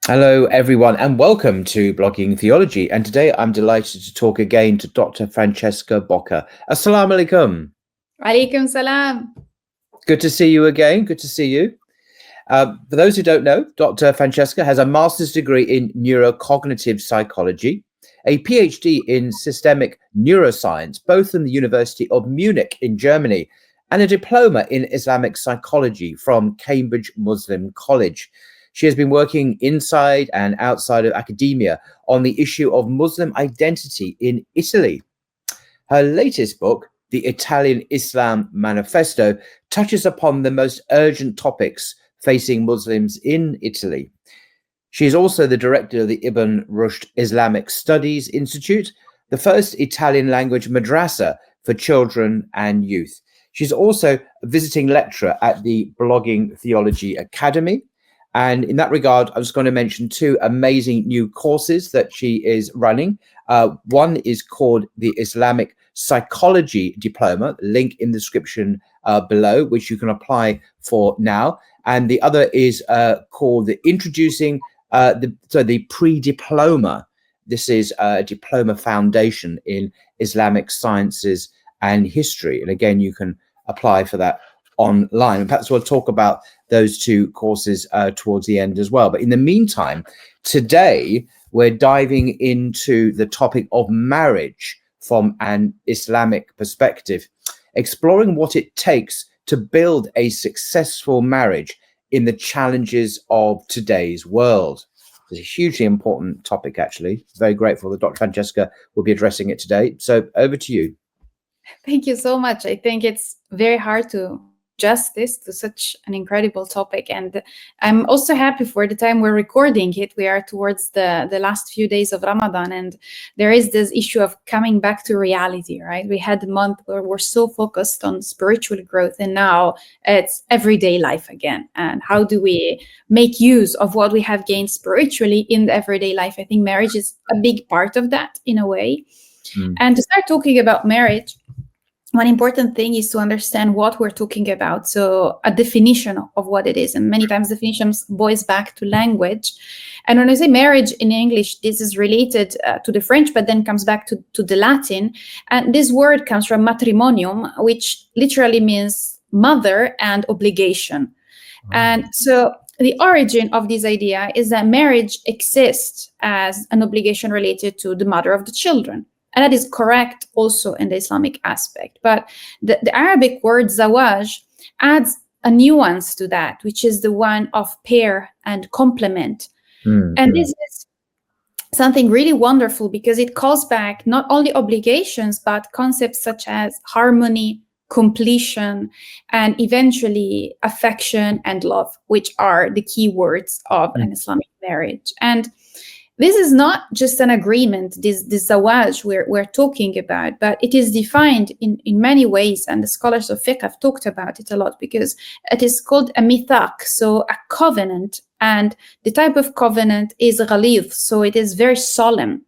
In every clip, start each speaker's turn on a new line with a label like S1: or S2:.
S1: Hello, everyone, and welcome to Blogging Theology. And today I'm delighted to talk again to Dr. Francesca Bocca. Assalamu alaikum.
S2: Alaikum salam.
S1: Good to see you again. Good to see you. For those who don't know, Dr. Francesca has a master's degree in neurocognitive psychology, a PhD in systemic neuroscience, both from the University of Munich in Germany, and a diploma in Islamic psychology from Cambridge Muslim College. She has been working inside and outside of academia on the issue of Muslim identity in Italy. Her latest book, The Italian Islam Manifesto, touches upon the most urgent topics facing Muslims in Italy. She is also the director of the Ibn Rushd Islamic Studies Institute, the first Italian language madrasa for children and youth. She's also a visiting lecturer at the Blogging Theology Academy. And in that regard, I was going to mention two amazing new courses that she is running. One is called the Islamic Psychology Diploma, link in the description below, which you can apply for now. And the other is called the Introducing the Pre-Diploma. This is a diploma foundation in Islamic sciences and history. And again, you can apply for that online. And perhaps we'll talk about those two courses towards the end as well. But in the meantime, today we're diving into the topic of marriage from an Islamic perspective, exploring what it takes to build a successful marriage in the challenges of today's world. It's a hugely important topic, actually. Very grateful that Dr. Francesca will be addressing it today. So over to you.
S2: Thank you so much. I think it's very hard to justice to such an incredible topic, and I'm also happy for the time we're recording it. We are towards the last few days of Ramadan, and there is this issue of coming back to reality, right? We had a month where we're so focused on spiritual growth, and now it's everyday life again. And how do we make use of what we have gained spiritually in the everyday life? I think marriage is a big part of that in a way. And to start talking about marriage, one important thing is to understand what we're talking about. So a definition of what it is. And many times definitions boils back to language. And when I say marriage in English, this is related to the French, but then comes back to the Latin. And this word comes from matrimonium, which literally means mother and obligation. And so the origin of this idea is that marriage exists as an obligation related to the mother of the children. And that is correct also in the Islamic aspect. But the Arabic word zawaj adds a nuance to that, which is the one of pair and complement. And this is something really wonderful because it calls back not only obligations, but concepts such as harmony, completion, and eventually affection and love, which are the key words of an Islamic marriage. And this is not just an agreement, this zawaj we're talking about, but it is defined in many ways, and the scholars of fiqh have talked about it a lot because it is called a mithaq, so a covenant, and the type of covenant is ghalidh, so it is very solemn.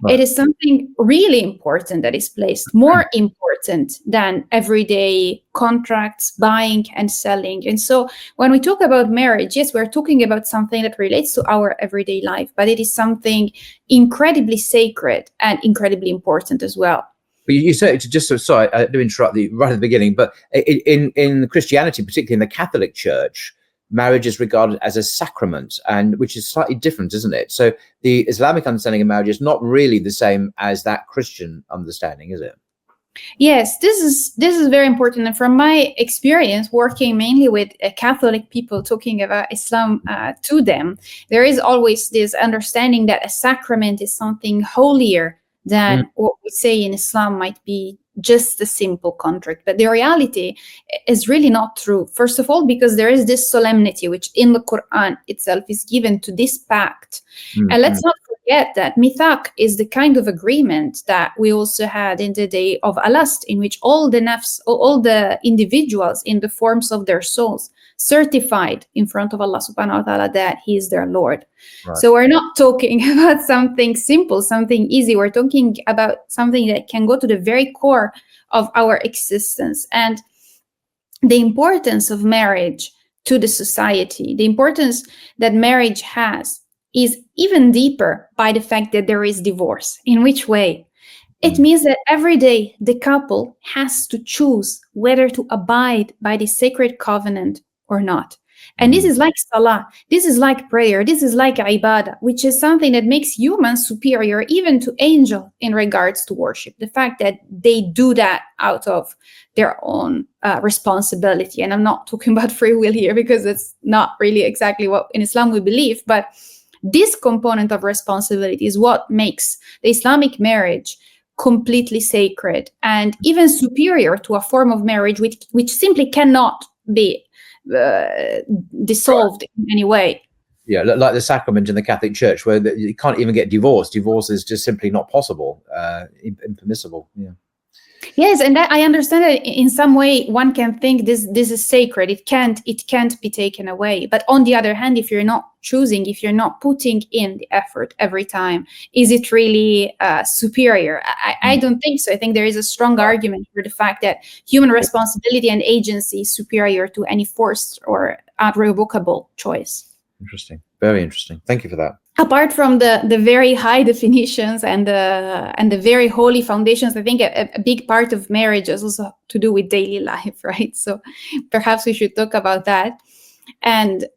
S2: Right. It is something really important that is placed, more important than everyday contracts, buying and selling. And so when we talk about marriage, yes, we're talking about something that relates to our everyday life, but it is something incredibly sacred and incredibly important as well.
S1: But you said, just so sorry, I do interrupt you right at the beginning, but in Christianity, particularly in the Catholic Church, marriage is regarded as a sacrament, and which is slightly different, isn't it? So the Islamic understanding of marriage is not really the same as that Christian understanding, is it?
S2: Yes, this is very important. And from my experience working mainly with Catholic people talking about Islam to them, there is always this understanding that a sacrament is something holier than what we say in Islam might be just a simple contract. But the reality is really not true. First of all, because there is this solemnity, which in the Quran itself is given to this pact. And let's not forget that mithaq is the kind of agreement that we also had in the day of Alast, in which all the nafs, all the individuals in the forms of their souls certified in front of Allah subhanahu wa ta'ala that he is their Lord. Right. So we're not talking about something simple, something easy. We're talking about something that can go to the very core of our existence. And the importance of marriage to the society, the importance that marriage has is even deeper by the fact that there is divorce. In which way? It means that every day the couple has to choose whether to abide by the sacred covenant or not. And this is like salah, this is like prayer, this is like ibadah, which is something that makes humans superior even to angels in regards to worship. The fact that they do that out of their own responsibility. And I'm not talking about free will here, because it's not really exactly what in Islam we believe, but this component of responsibility is what makes the Islamic marriage completely sacred and even superior to a form of marriage which simply cannot be dissolved in any way.
S1: Yeah, like the sacrament in the Catholic Church, where you can't even get divorced. Divorce is just simply not possible, impermissible. Yeah.
S2: Yes, and that, I understand that in some way one can think this is sacred. It can't be taken away. But on the other hand, if you're not choosing, if you're not putting in the effort every time, is it really superior? I don't think so. I think there is a strong argument for the fact that human responsibility and agency is superior to any forced or irrevocable choice.
S1: Interesting. Very interesting. Thank you for that.
S2: Apart from the very high definitions and the very holy foundations, I think a big part of marriage is also to do with daily life, right? So perhaps we should talk about that. And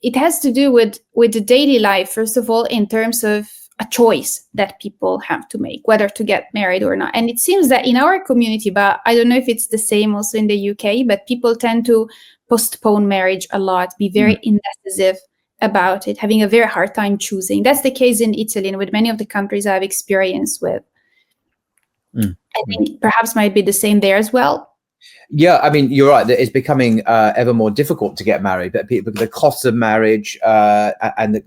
S2: it has to do with the daily life, first of all, in terms of a choice that people have to make, whether to get married or not. And it seems that in our community, but I don't know if it's the same also in the UK, but people tend to postpone marriage a lot, be very indecisive about it, having a very hard time choosing. That's the case in Italy and with many of the countries I've experienced with. I think perhaps might be the same there as well.
S1: Yeah, I mean, you're right. It's becoming ever more difficult to get married. But the costs of marriage and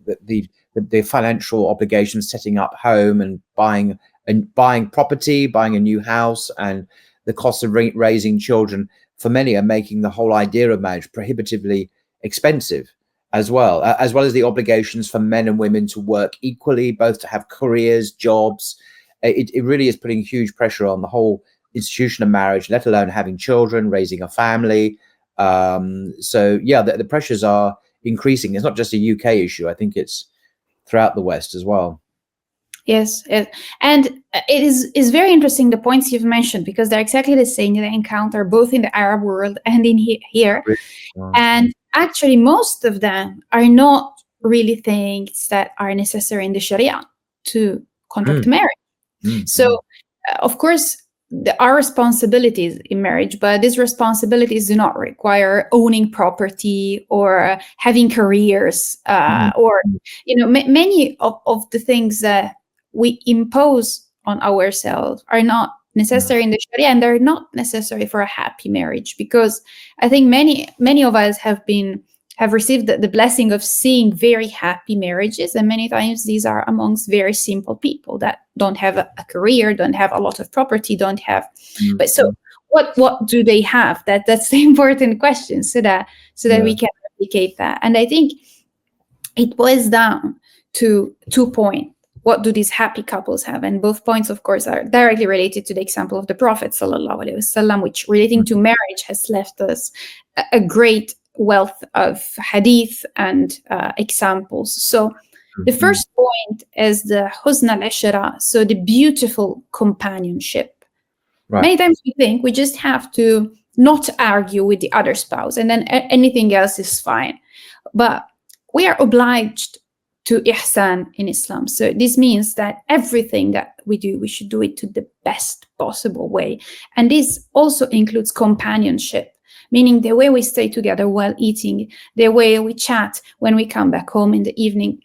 S1: the financial obligations, setting up home and buying property, buying a new house, and the cost of raising children for many are making the whole idea of marriage prohibitively expensive, as well as the obligations for men and women to work equally, both to have careers, jobs. It really is putting huge pressure on the whole institution of marriage, let alone having children, raising a family. So yeah, the pressures are increasing. It's not just a UK issue. I think it's throughout the West as well.
S2: Yes, and it is very interesting, the points you've mentioned, because they're exactly the same that I encounter both in the Arab world and in here. And actually, most of them are not really things that are necessary in the Sharia to contract marriage. So, of course, there are responsibilities in marriage, but these responsibilities do not require owning property or having careers, or many of the things that we impose on ourselves are not necessary in the Sharia, and they're not necessary for a happy marriage, because I think many of us have received the blessing of seeing very happy marriages, and many times these are amongst very simple people that don't have a career, don't have a lot of property, don't have. But so what do they have? That's the important question, so that we can replicate that. And I think it boils down to 2 points. What do these happy couples have? And both points, of course, are directly related to the example of the Prophet sallallahu alaihi wasallam, which relating to marriage has left us a great wealth of hadith and examples. So the first point is the husn al-ishra, so the beautiful companionship. Right. Many times we think we just have to not argue with the other spouse and then anything else is fine. But we are obliged to ihsan in Islam. So this means that everything that we do, we should do it to the best possible way. And this also includes companionship, meaning the way we stay together while eating, the way we chat when we come back home in the evening.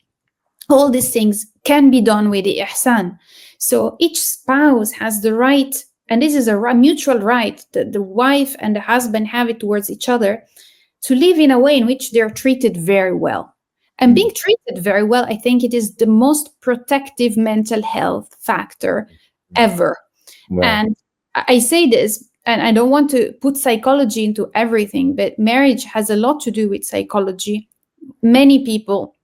S2: All these things can be done with the ihsan. So each spouse has the right, and this is a mutual right that the wife and the husband have it towards each other, to live in a way in which they're treated very well. And being treated very well, I think it is the most protective mental health factor ever. Wow. And I say this, and I don't want to put psychology into everything, but marriage has a lot to do with psychology. Many people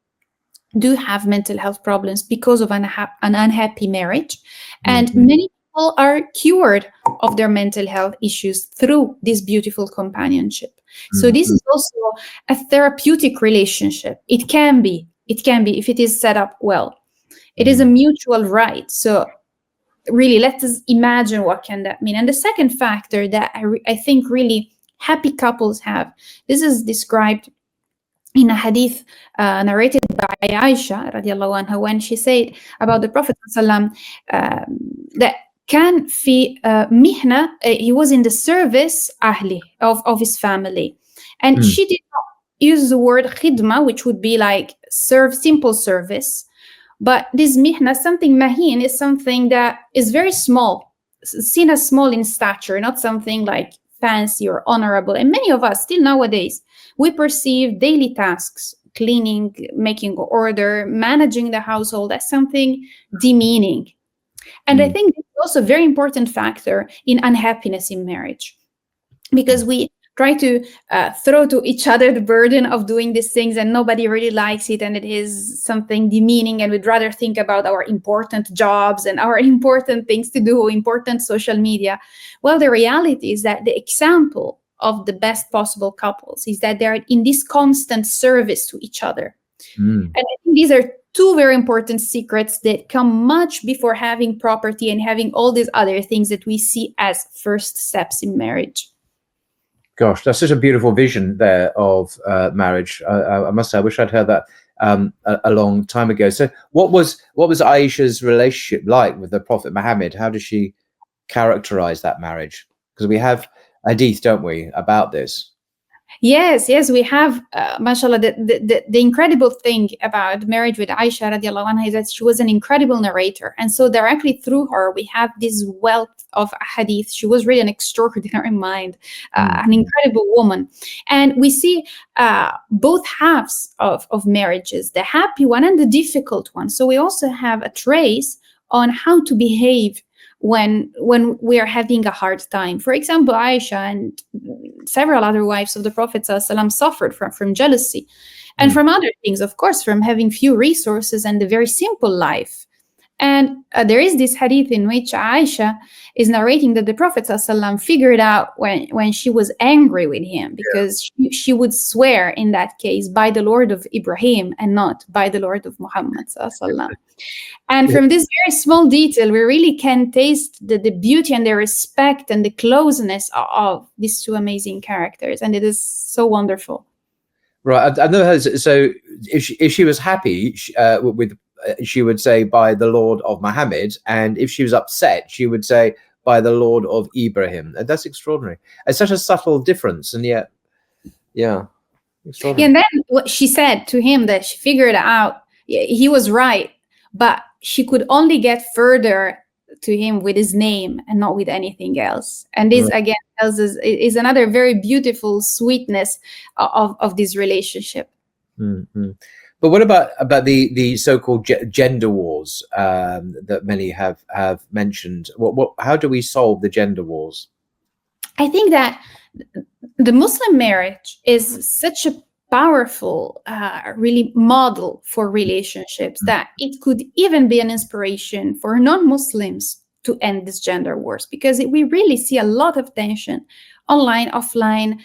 S2: do have mental health problems because of an unhappy marriage. And many people are cured of their mental health issues through this beautiful companionship. So this is also a therapeutic relationship. It can be it can be if it is set up well. It is a mutual right. So really, let us imagine what can that mean. And the second factor that I think really happy couples have, this is described in a hadith narrated by Aisha radiallahu anha, when she said about the Prophet that كان في مهنة, he was in the service ahli of his family, and she did not use the word khidma, which would be like simple service, but this mihna, something mahin, is something that is very small, seen as small in stature, not something like fancy or honorable. And many of us still nowadays, we perceive daily tasks, cleaning, making order, managing the household, as something demeaning. And I think this is also a very important factor in unhappiness in marriage, because we try to throw to each other the burden of doing these things, and nobody really likes it, and it is something demeaning, and we'd rather think about our important jobs and our important things to do, important social media. Well, the reality is that the example of the best possible couples is that they're in this constant service to each other. And I think these are two very important secrets that come much before having property and having all these other things that we see as first steps in marriage.
S1: Gosh, that's such a beautiful vision there of marriage. I must say, I wish I'd heard that a long time ago. So what was Aisha's relationship like with the Prophet Muhammad? How does she characterize that marriage? Because we have hadith, don't we, about this?
S2: Yes, we have, mashallah, the incredible thing about marriage with Aisha radiallahu anha is that she was an incredible narrator. And so directly through her, we have this wealth of hadith. She was really an extraordinary mind, an incredible woman. And we see both halves of marriages, the happy one and the difficult one. So we also have a trace on how to behave when we are having a hard time. For example, Aisha and several other wives of the Prophet ﷺ suffered from jealousy and from other things, of course, from having few resources and a very simple life. And there is this hadith in which Aisha is narrating that the Prophet ﷺ figured out when she was angry with him, because she would swear in that case by the Lord of Ibrahim and not by the Lord of Muhammad ﷺ. And from this very small detail, we really can taste the beauty and the respect and the closeness of these two amazing characters. And it is so wonderful.
S1: Right. I've never heard. So if she was happy with, she would say by the Lord of Muhammad, and if she was upset, she would say by the Lord of Ibrahim. And that's extraordinary. It's such a subtle difference, and yet, extraordinary.
S2: And then what she said to him, that she figured out he was right, but she could only get further to him with his name and not with anything else. And this again tells us is another very beautiful sweetness of this relationship.
S1: Mm-hmm. But what about the so-called gender wars that many have mentioned? How do we solve the gender wars?
S2: I think that the Muslim marriage is such a powerful, really model for relationships that it could even be an inspiration for non-Muslims to end these gender wars, because we really see a lot of tension online, offline,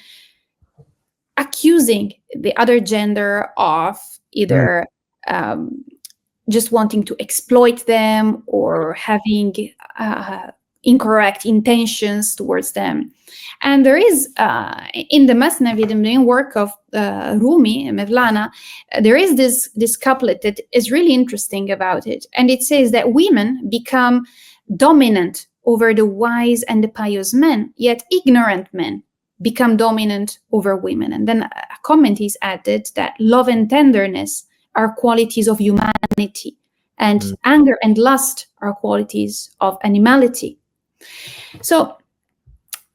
S2: accusing the other gender of either just wanting to exploit them or having incorrect intentions towards them. And there is, in the Masnavi, the main work of Rumi, Mevlana, there is this couplet that is really interesting about it. And it says that women become dominant over the wise and the pious men, yet ignorant men become dominant over women. And then a comment is added that love and tenderness are qualities of humanity, and anger and lust are qualities of animality. So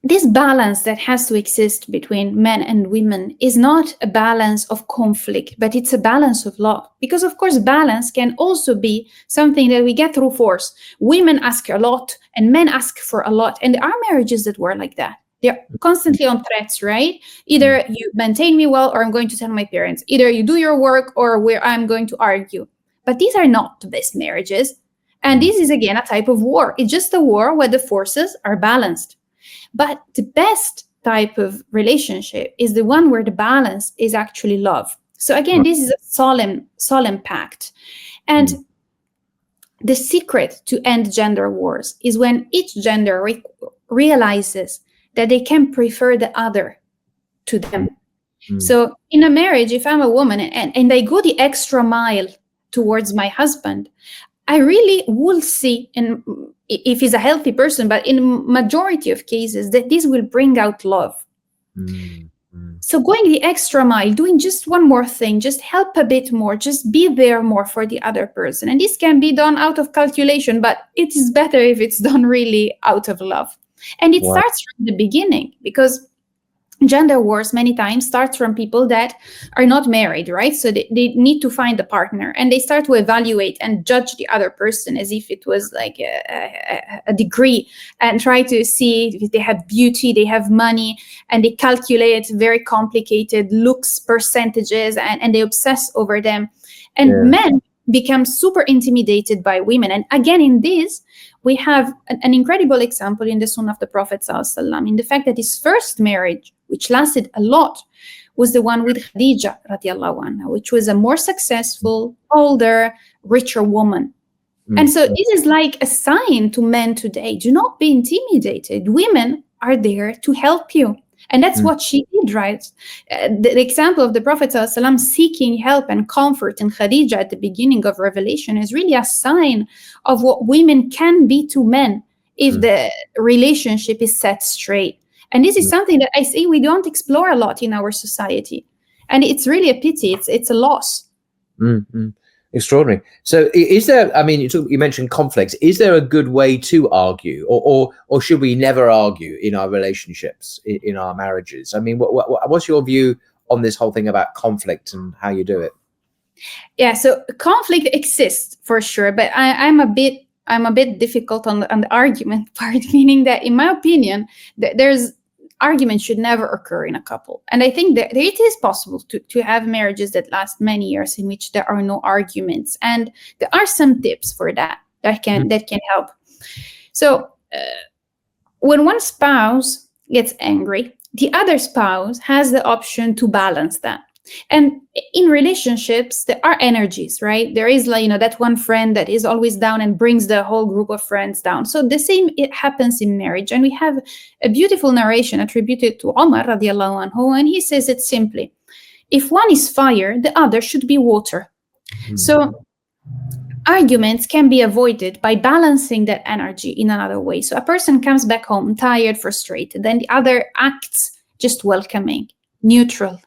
S2: this balance that has to exist between men and women is not a balance of conflict, but it's a balance of love. Because of course, balance can also be something that we get through force. Women ask a lot and men ask for a lot. And there are marriages that were like that. They're constantly on threats, right? Either you maintain me well, or I'm going to tell my parents. Either you do your work, or I'm going to argue. But these are not the best marriages. And this is, again, a type of war. It's just a war where the forces are balanced. But the best type of relationship is the one where the balance is actually love. So again, this is a solemn pact. And the secret to end gender wars is when each gender realizes that they can prefer the other to them. So in a marriage, if I'm a woman and I go the extra mile towards my husband, I really will see, if he's a healthy person, but in majority of cases, that this will bring out love. So going the extra mile, doing just one more thing, just help a bit more, just be there more for the other person. And this can be done out of calculation, but it is better if it's done really out of love. And it starts from the beginning, because gender wars many times starts from people that are not married, right? So they need to find a partner, and they start to evaluate and judge the other person as if it was like a degree, and try to see if they have beauty, they have money, and they calculate very complicated looks percentages, and they obsess over them. And men become super intimidated by women. And again, in this, we have an incredible example in the Sunnah of the Prophet ﷺ, in the fact that his first marriage, which lasted a lot, was the one with Khadija radiallahu anha, which was a more successful, older, richer woman. And so this is like a sign to men today: do not be intimidated. Women are there to help you. And that's what she did, right? The example of the Prophet ﷺ seeking help and comfort in Khadija at the beginning of Revelation is really a sign of what women can be to men if the relationship is set straight. And this is something that I say we don't explore a lot in our society. And it's really a pity. It's a loss.
S1: Extraordinary. So is there, I mean, you mentioned conflicts. Is there a good way to argue, or should we never argue in our relationships, in our marriages? I mean, what's your view on this whole thing about conflict and how you do it?
S2: Yeah, so conflict exists for sure, but I'm a bit difficult on the argument part, meaning that in my opinion, there's argument should never occur in a couple. And I think that it is possible to have marriages that last many years in which there are no arguments. And there are some tips for that can help. So when one spouse gets angry, the other spouse has the option to balance that. And in relationships, there are energies, right? There is, like, that one friend that is always down and brings the whole group of friends down. So the same, it happens in marriage. And we have a beautiful narration attributed to Umar radiallahu anhu, and he says it simply: if one is fire, the other should be water. So arguments can be avoided by balancing that energy in another way. So a person comes back home tired, frustrated, then the other acts just welcoming, neutral,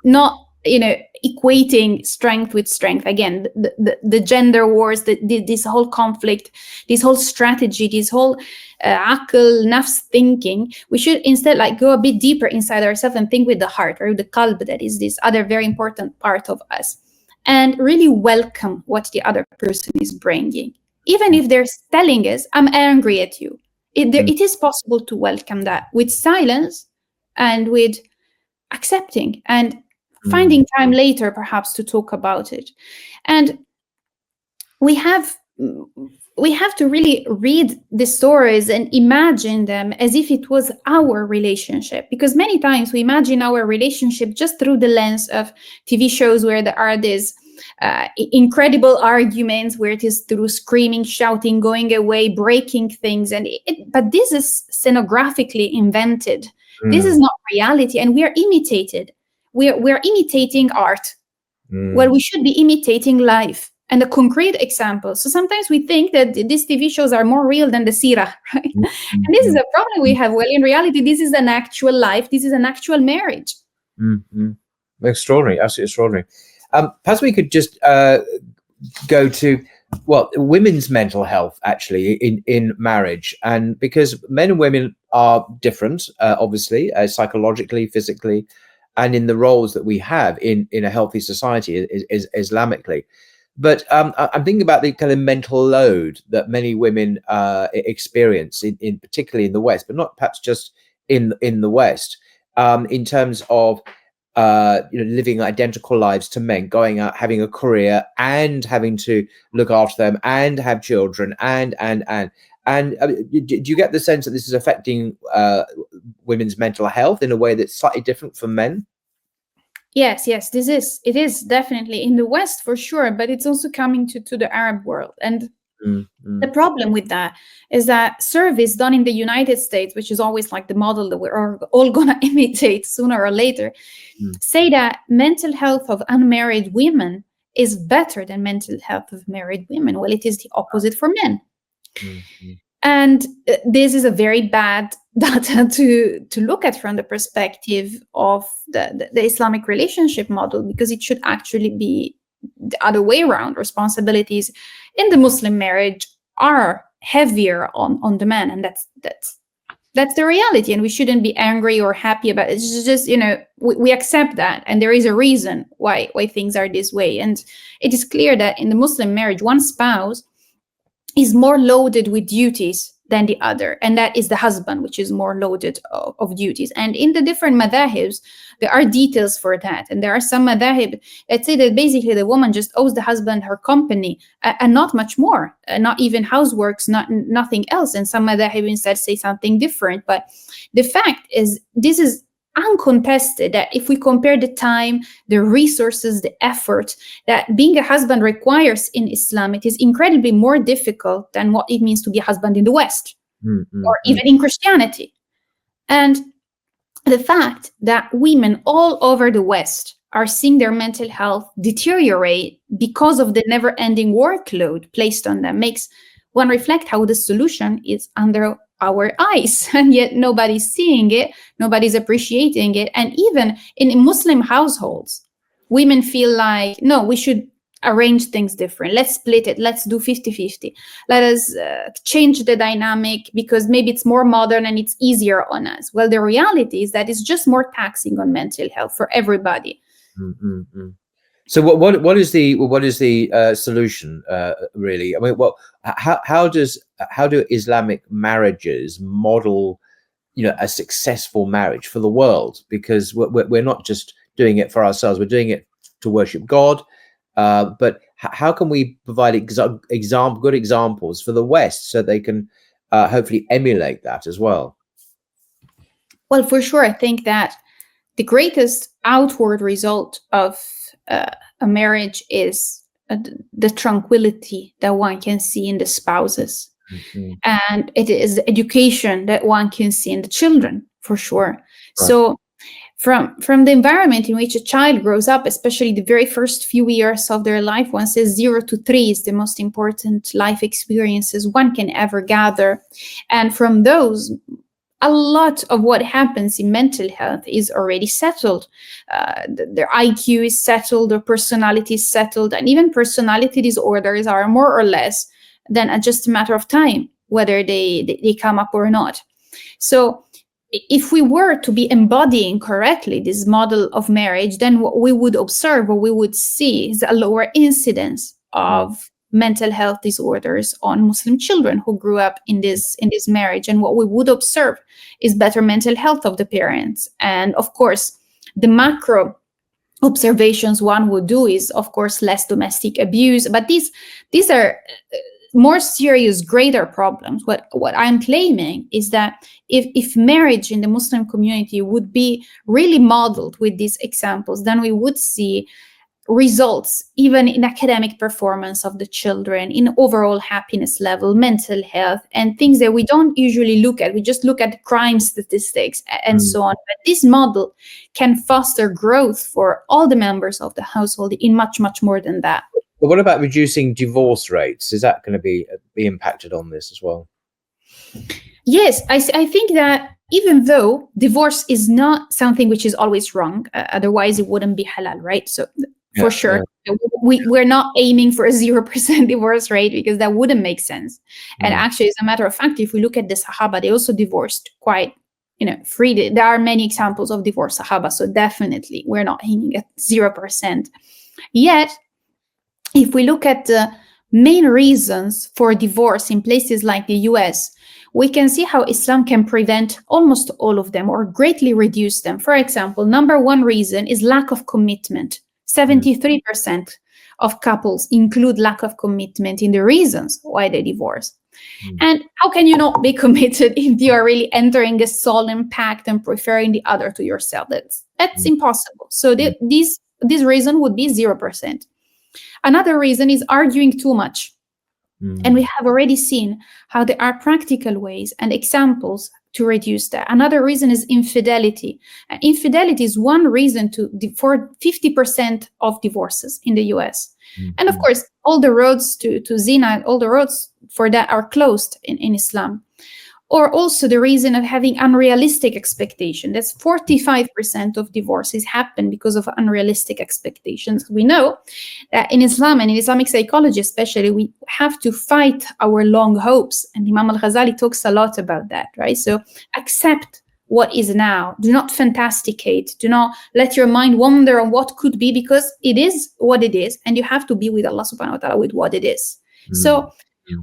S2: not equating strength with strength. Again, the gender wars, this whole conflict, this whole strategy, this whole aql, nafs thinking, we should instead go a bit deeper inside ourselves and think with the heart, or the qalb, that is this other very important part of us, and really welcome what the other person is bringing, even if they're telling us, I'm angry at you. It is possible to welcome that with silence and with accepting, and finding time later perhaps to talk about it. And we have to really read the stories and imagine them as if it was our relationship, because many times we imagine our relationship just through the lens of TV shows where there are these incredible arguments, where it is through screaming, shouting, going away, breaking things, but this is scenographically invented. This is not reality, and we are imitated. We're imitating art. Well, we should be imitating life. And a concrete example. So sometimes we think that these TV shows are more real than the seerah, right? And this is a problem we have. Well, in reality, this is an actual life. This is an actual marriage.
S1: Extraordinary, absolutely extraordinary. Perhaps we could just go to women's mental health actually in marriage, and because men and women are different, obviously, psychologically, physically, and in the roles that we have in a healthy society is Islamically. But I'm thinking about the kind of mental load that many women experience, in particularly in the West, but not perhaps just in the West, in terms of living identical lives to men, going out, having a career, and having to look after them, and have children, and do you get the sense that this is affecting women's mental health in a way that's slightly different from men?
S2: Yes, it is definitely in the West for sure, but it's also coming to the Arab world. And the problem with that is that surveys done in the United States, which is always like the model that we're all going to imitate sooner or later, say that mental health of unmarried women is better than mental health of married women. Well, it is the opposite for men. And this is a very bad data to look at from the perspective of the Islamic relationship model, because it should actually be the other way around. Responsibilities in the Muslim marriage are heavier on the man, and that's the reality, and we shouldn't be angry or happy about it. It's just, we accept that, and there is a reason why things are this way. And it is clear that in the Muslim marriage, one spouse is more loaded with duties than the other, and that is the husband, which is more loaded of duties. And in the different madahibs, there are details for that, and there are some madahib that say that basically the woman just owes the husband her company and not much more, not even houseworks, nothing else. And some madahib instead say something different. But the fact is, this is uncontested, that if we compare the time, the resources, the effort that being a husband requires in Islam, it is incredibly more difficult than what it means to be a husband in the West or even in Christianity. And the fact that women all over the West are seeing their mental health deteriorate because of the never-ending workload placed on them makes one reflect how the solution is under our eyes, and yet nobody's seeing it, nobody's appreciating it. And even in Muslim households, women feel like, no, we should arrange things different. Let's split it. Let's do 50-50. Let us change the dynamic because maybe it's more modern and it's easier on us. Well, the reality is that it's just more taxing on mental health for everybody.
S1: So what is the solution really? I mean, how do Islamic marriages model, a successful marriage for the world? Because we're not just doing it for ourselves; we're doing it to worship God. But how can we provide good examples for the West so they can hopefully emulate that as well?
S2: Well, for sure, I think that the greatest outward result of a marriage is the tranquility that one can see in the spouses. And it is the education that one can see in the children, for sure. Right. So from the environment in which a child grows up, especially the very first few years of their life, one says 0 to 3 is the most important life experiences one can ever gather. And from those, a lot of what happens in mental health is already settled. Their IQ is settled, their personality is settled, and even personality disorders are more or less than just a matter of time, whether they come up or not. So if we were to be embodying correctly this model of marriage, then what we would observe, what we would see is a lower incidence of mental health disorders on Muslim children who grew up in this marriage. And what we would observe is better mental health of the parents. And of course, the macro observations one would do is, of course, less domestic abuse. But these are more serious, greater problems. What I'm claiming is that if marriage in the Muslim community would be really modeled with these examples, then we would see results even in academic performance of the children, in overall happiness level, mental health, and things that we don't usually look at. We just look at crime statistics and so on. But this model can foster growth for all the members of the household in much, much more than that.
S1: But what about reducing divorce rates? Is that going to be impacted on this as well?
S2: Yes, I think that even though divorce is not something which is always wrong, otherwise it wouldn't be halal, right? So for sure, we're not aiming for a 0% divorce rate because that wouldn't make sense. And actually, as a matter of fact, if we look at the Sahaba, they also divorced quite, freely. There are many examples of divorced Sahaba, so definitely we're not aiming at 0%. Yet, if we look at the main reasons for divorce in places like the US, we can see how Islam can prevent almost all of them or greatly reduce them. For example, number one reason is lack of commitment. 73% of couples include lack of commitment in the reasons why they divorce. And how can you not be committed if you are really entering a solemn pact and preferring the other to yourself? That's impossible. So this reason would be 0%. Another reason is arguing too much. And we have already seen how there are practical ways and examples to reduce that. Another reason is infidelity. Infidelity is one reason for 50% of divorces in the US. And of course, all the roads to zina, all the roads for that are closed in Islam. Or also the reason of having unrealistic expectation. That's 45% of divorces happen because of unrealistic expectations. We know that in Islam and in Islamic psychology especially, we have to fight our long hopes. And Imam al-Ghazali talks a lot about that, right? So accept what is now. Do not fantasticate. Do not let your mind wander on what could be, because it is what it is. And you have to be with Allah subhanahu wa ta'ala with what it is. So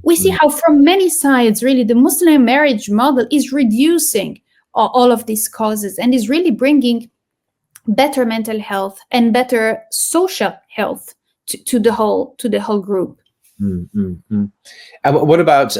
S2: we see how from many sides, really, the Muslim marriage model is reducing all of these causes and is really bringing better mental health and better social health to the whole group.
S1: And what about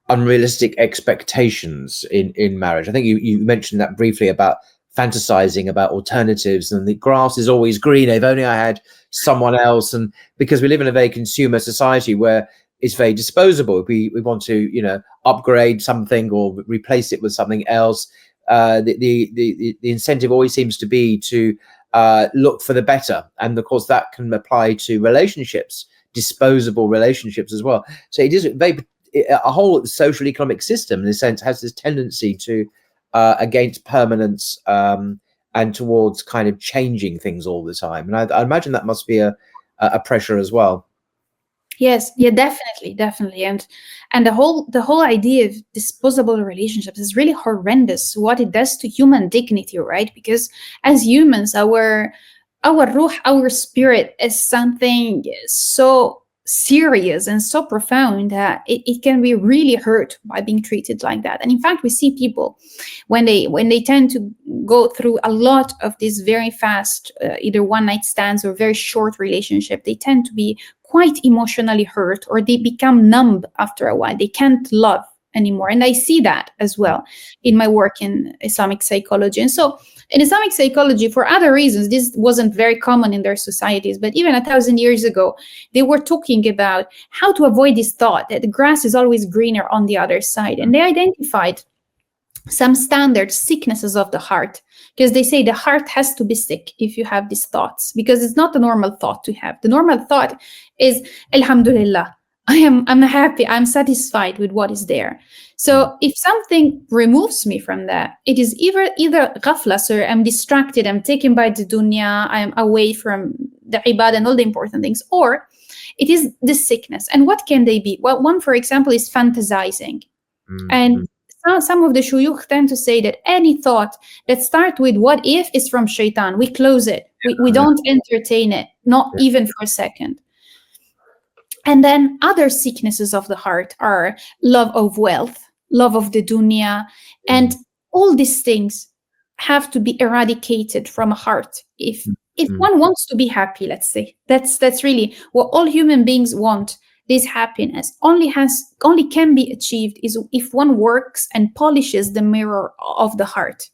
S1: unrealistic expectations in marriage? I think you mentioned that briefly about fantasizing about alternatives, and the grass is always greener if only I had someone else. And because we live in a very consumer society where it's very disposable, we want to upgrade something or replace it with something else. The incentive always seems to be to look for the better, and of course that can apply to relationships, disposable relationships as well. So it is a whole social economic system in a sense has this tendency to against permanence and towards kind of changing things all the time. And I imagine that must be a pressure as well.
S2: Yes, yeah, definitely. And the whole idea of disposable relationships is really horrendous, what it does to human dignity, right? Because as humans, our ruh, our spirit is something so serious and so profound that it can be really hurt by being treated like that. And in fact, we see people when they tend to go through a lot of these very fast either one night stands or very short relationship, they tend to be quite emotionally hurt, or they become numb after a while. They can't love anymore. And I see that as well in my work in Islamic psychology. And so in Islamic psychology, for other reasons, this wasn't very common in their societies, but even 1,000 years ago, they were talking about how to avoid this thought that the grass is always greener on the other side. And they identified some standard sicknesses of the heart, because they say the heart has to be sick if you have these thoughts, because it's not a normal thought to have. The normal thought is, Alhamdulillah, I'm happy, I'm satisfied with what is there. So if something removes me from that, it is either ghafla, so I'm distracted, I'm taken by the dunya, I'm away from the ibadah and all the important things, or it is the sickness. And what can they be? Well, one, for example, is fantasizing. And some of the shuyukh tend to say that any thought that starts with what if is from shaitan. We close it. We don't entertain it, not even for a second. And then other sicknesses of the heart are love of wealth, love of the dunya, and all these things have to be eradicated from a heart. If one wants to be happy, let's say, that's really what all human beings want. This happiness only can be achieved is if one works and polishes the mirror of the heart.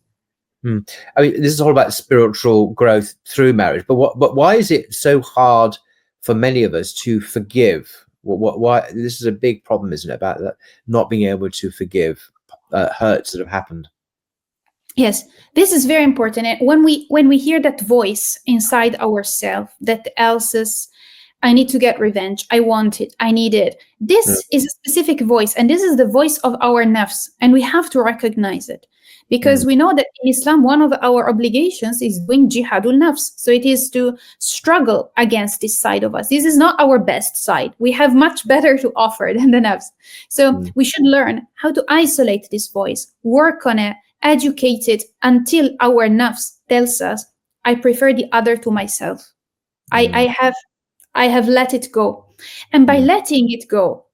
S1: I mean, this is all about spiritual growth through marriage, but why is it so hard for many of us to forgive? Why this is a big problem, isn't it, about that, not being able to forgive hurts that have happened?
S2: Yes, this is very important. And when we hear that voice inside ourselves that tells us, I need to get revenge, I want it, I need it. This is a specific voice, and this is the voice of our nafs, and we have to recognize it. Because we know that in Islam, one of our obligations is doing jihadul nafs. So it is to struggle against this side of us. This is not our best side. We have much better to offer than the nafs. So we should learn how to isolate this voice, work on it, educate it until our nafs tells us, I prefer the other to myself. I have let it go. And by letting it go,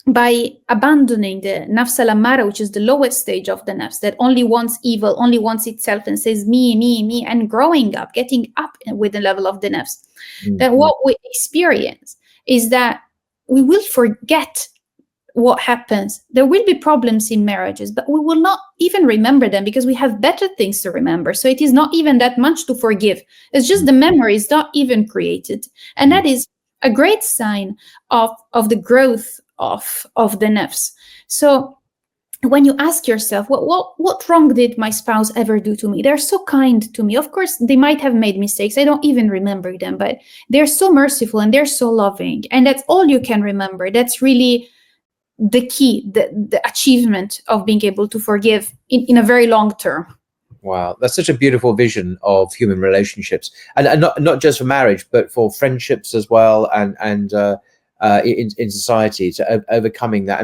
S2: by abandoning the nafs al-ammara, which is the lowest stage of the nafs, that only wants evil, only wants itself and says me, and growing up, getting up with the level of the nafs, then what we experience is that we will forget what happens? There will be problems in marriages, but we will not even remember them because we have better things to remember. So it is not even that much to forgive. It's just the memory is not even created. And that is a great sign of the growth of the nafs. So when you ask yourself, what wrong did my spouse ever do to me? They're so kind to me. Of course, they might have made mistakes. I don't even remember them, but they're so merciful and they're so loving. And that's all you can remember. That's really the key, the achievement of being able to forgive in a very long term.
S1: Wow, that's such a beautiful vision of human relationships, and not just for marriage, but for friendships as well, and in society, to overcoming that.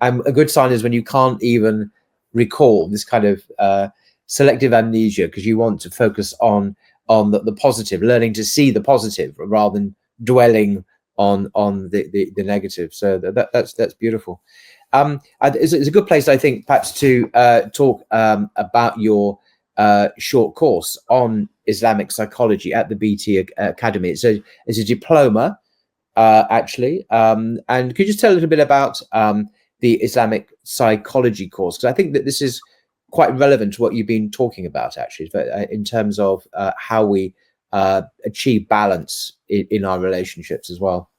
S1: And a good sign is when you can't even recall this kind of selective amnesia, because you want to focus on the positive, learning to see the positive rather than dwelling on the negative. So that's beautiful. It's a good place, I think, perhaps to talk about your short course on Islamic psychology at the BT Academy. It's a diploma, actually. And could you just tell a little bit about the Islamic psychology course? Because I think that this is quite relevant to what you've been talking about, actually, in terms of how we achieve balance in our relationships as well.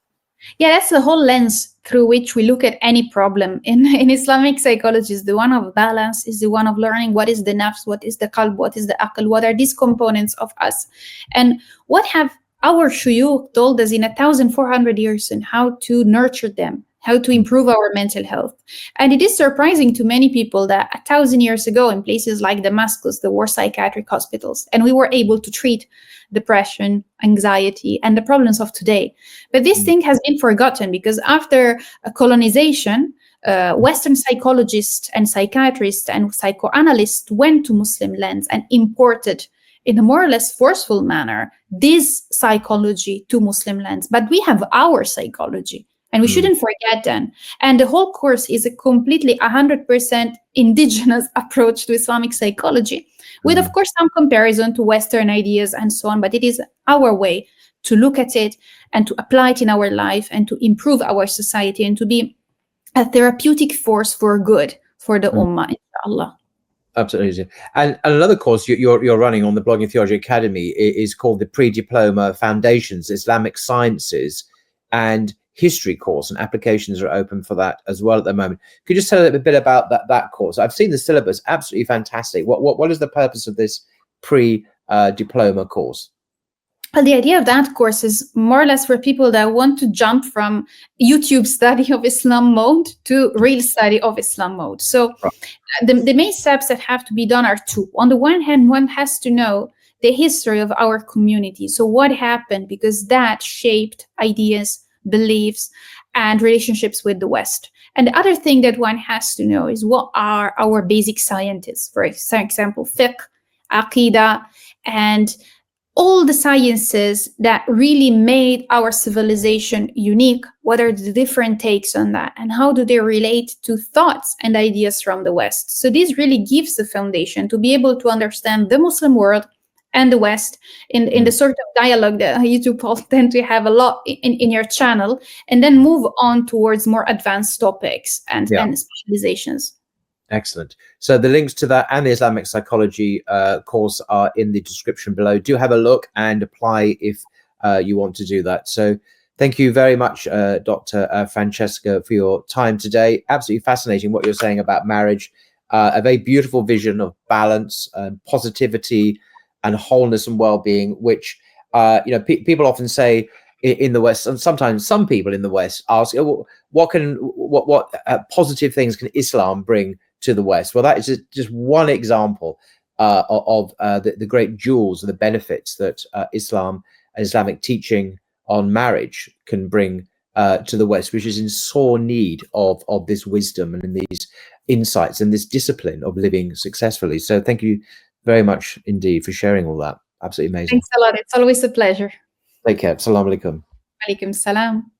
S2: Yeah, that's the whole lens through which we look at any problem in Islamic psychology. Is the one of balance, is the one of learning what is the nafs, what is the qalb, what is the aql, what are these components of us, and what have our shuyukh told us in 1,400 years and how to nurture them, how to improve our mental health. And it is surprising to many people that 1,000 years ago in places like Damascus, there were psychiatric hospitals, and we were able to treat depression, anxiety, and the problems of today. But this thing has been forgotten because after colonization, Western psychologists and psychiatrists and psychoanalysts went to Muslim lands and imported, in a more or less forceful manner, this psychology to Muslim lands. But we have our psychology, and we shouldn't forget that. And the whole course is a completely 100% indigenous approach to Islamic psychology, with, of course, some comparison to Western ideas and so on. But it is our way to look at it and to apply it in our life and to improve our society and to be a therapeutic force for good for the ummah, inshallah.
S1: Absolutely. And another course you're running on the Blogging Theology Academy is called the Pre-Diploma Foundations, Islamic Sciences and History course, and applications are open for that as well at the moment. Could you just tell a bit about that course? I've seen the syllabus, absolutely fantastic. What is the purpose of this pre-diploma course?
S2: Well, the idea of that course is more or less for people that want to jump from YouTube study of Islam mode to real study of Islam mode. So the main steps that have to be done are two. On the one hand, one has to know the history of our community. So what happened, because that shaped ideas, beliefs, and relationships with the West. And the other thing that one has to know is what are our basic sciences. For example, fiqh, aqidah, and all the sciences that really made our civilization unique. What are the different takes on that? And how do they relate to thoughts and ideas from the West? So this really gives the foundation to be able to understand the Muslim world and the West in the sort of dialogue that YouTube all tend to have a lot in your channel, and then move on towards more advanced topics and specializations.
S1: Excellent. So the links to that and the Islamic psychology course are in the description below. Do have a look and apply if you want to do that. So thank you very much, Dr. Francesca, for your time today. Absolutely fascinating what you're saying about marriage. A very beautiful vision of balance and positivity and wholeness and well-being, which people often say in the West, and sometimes some people in the West ask, what positive things can Islam bring to the West? Well, that is just one example of the great jewels and the benefits that Islam and Islamic teaching on marriage can bring to the West, which is in sore need of this wisdom and these insights and this discipline of living successfully. So thank you very much indeed for sharing all that. Absolutely amazing.
S2: Thanks a lot. It's always a pleasure.
S1: Take care. Assalamu alaikum.
S2: Alaikum salam.